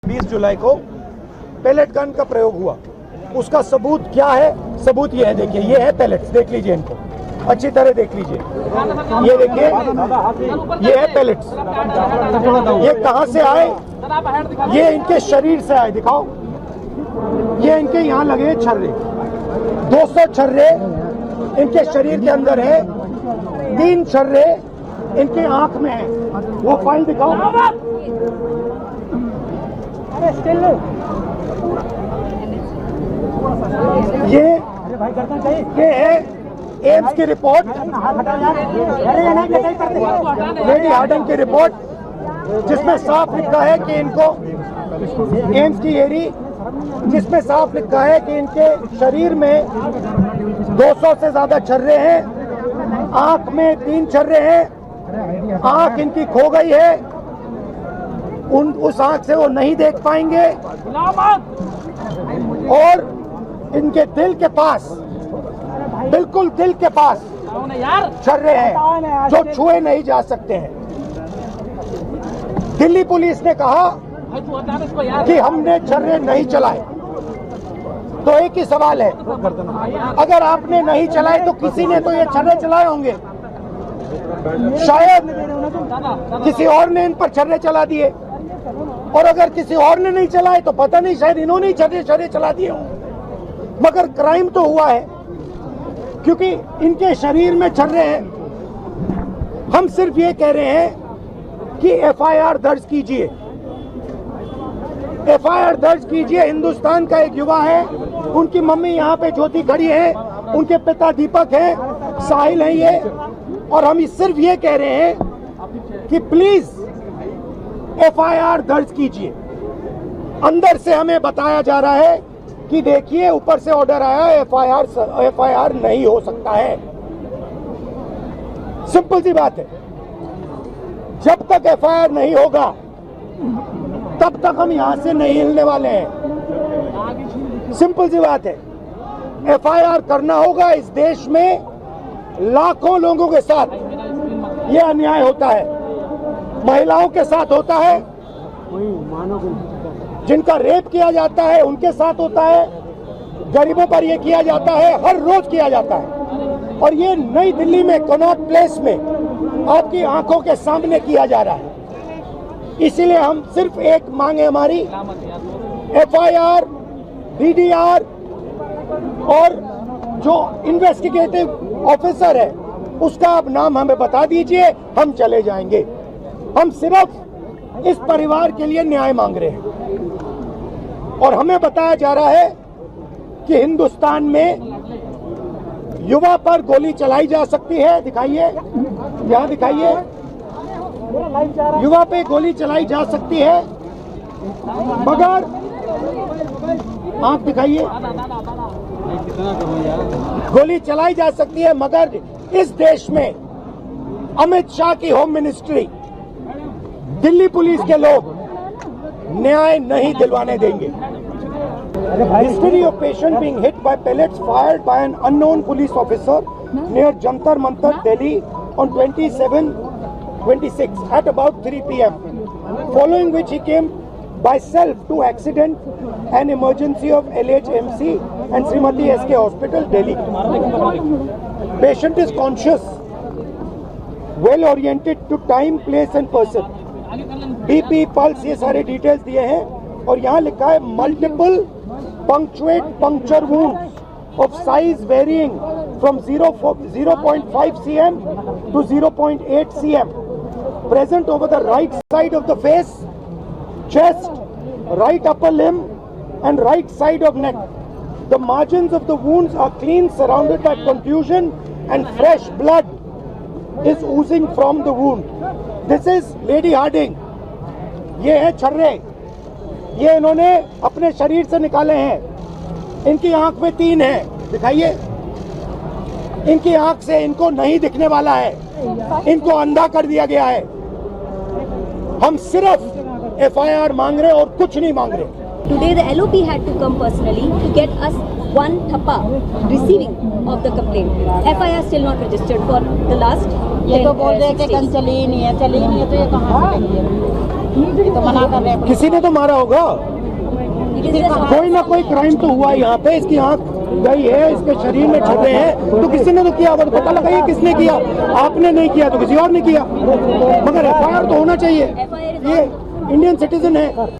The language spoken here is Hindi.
20 जुलाई को पैलेट गन का प्रयोग हुआ। उसका सबूत क्या है? सबूत ये है, देखिए ये है पैलेट्स, देख लीजिए इनको अच्छी तरह देख लीजिए। ये देखिए ये है पैलेट्स। ये कहां से आए? ये इनके शरीर से आए। दिखाओ, ये इनके यहाँ लगे छर्रे, 200 छर्रे इनके शरीर के अंदर है, 3 छर्रे इनके आंख में है। वो फाइल दिखाओ। ये है एम्स की रिपोर्ट, लेडी हार्डिंग की रिपोर्ट, जिसमें साफ लिखा है कि इनको एम्स की एरी, जिसमें साफ लिखा है कि इनके शरीर में 200 से ज्यादा छर्रे हैं, आंख में 3 छर्रे हैं, आंख इनकी खो गई है, उस आंख से वो नहीं देख पाएंगे, और इनके दिल के पास, बिल्कुल दिल के पास छर्रे हैं जो छुए नहीं जा सकते हैं। दिल्ली पुलिस ने कहा कि हमने छर्रे नहीं चलाए। तो एक ही सवाल है, अगर आपने नहीं चलाए तो किसी ने तो ये छर्रे चलाए होंगे, शायद किसी और ने इन पर छर्रे चला दिए, और अगर किसी और ने नहीं चलाए तो पता नहीं, शायद इन्होंने ही छर्रे चला दिए हों। मगर क्राइम तो हुआ है, क्योंकि इनके शरीर में छर्रे हैं। हम सिर्फ ये कह रहे हैं कि एफआईआर दर्ज कीजिए, एफआईआर दर्ज कीजिए। हिंदुस्तान का एक युवा है, उनकी मम्मी यहाँ पे ज्योति खड़ी है, उनके पिता दीपक हैं, साहिल है ये, और हम सिर्फ ये कह रहे हैं कि प्लीज एफआईआर दर्ज कीजिए। अंदर से हमें बताया जा रहा है कि देखिए ऊपर से ऑर्डर आया, एफआईआर नहीं हो सकता है। सिंपल सी बात है, जब तक एफआईआर नहीं होगा तब तक हम यहां से नहीं हिलने वाले हैं। सिंपल सी बात है, एफआईआर करना होगा। इस देश में लाखों लोगों के साथ ये अन्याय होता है, महिलाओं के साथ होता है, जिनका रेप किया जाता है उनके साथ होता है, गरीबों पर यह किया जाता है, हर रोज किया जाता है, और ये नई दिल्ली में कनॉट प्लेस में आपकी आंखों के सामने किया जा रहा है। इसीलिए हम सिर्फ एक मांग है हमारी, एफआईआर, डीडीआर, और जो इन्वेस्टिगेटिव ऑफिसर है उसका आप नाम हमें बता दीजिए, हम चले जाएंगे। हम सिर्फ इस परिवार के लिए न्याय मांग रहे हैं। और हमें बताया जा रहा है कि हिंदुस्तान में युवा पर गोली चलाई जा सकती है। दिखाइए, यहाँ दिखाइए, युवा पे गोली चलाई जा सकती है, मगर आंख दिखाइए, गोली चलाई जा सकती है, मगर इस देश में अमित शाह की होम मिनिस्ट्री, दिल्ली पुलिस के लोग न्याय नहीं दिलवाने देंगे। History of patient being hit by pellets fired by an unknown police officer near Jantar Mantar, Delhi on 27/26 at about 3 p.m. Following which he came by self to accident and emergency of LHMC and Srimati SK Hospital, Delhi. Patient is conscious, well oriented to time, place and person. BP, pulse, ये सारे डिटेल्स दिए हैं, और यहाँ लिखा है multiple punctuate puncture wounds of size varying from 0.5 cm to 0.8 cm present over the right side of the face, chest, right upper limb and right side of neck. The margins of the wounds are clean, surrounded by contusion, and fresh blood is oozing from the wound. This is Lady Harding. ये है छर्रे, ये इन्होंने अपने शरीर से निकाले हैं। इनकी आंख में 3 है, दिखाइए, इनकी आंख से इनको नहीं दिखने वाला है, इनको अंधा कर दिया गया है। हम सिर्फ एफआईआर मांग रहे और कुछ नहीं मांग रहे। Today the LOP had to come personally to get us one thappa receiving of the complaint. FIR still not registered for the last 10 ये तो बोल रहे थे कल चली ही नहीं है, तो ये कहाँ से लेंगे? किसी ने तो मारा होगा, कोई ना कोई क्राइम तो हुआ यहाँ पे, इसकी आंख गई है, इसके शरीर में छुपे हैं, तो किसी ने तो किया होगा, तो पता लगाइए किसने किया। आपने नहीं किया तो किसी और ने किया, मगर एफआईआर तो होना चाहिए, ये इंडियन सिटीजन है।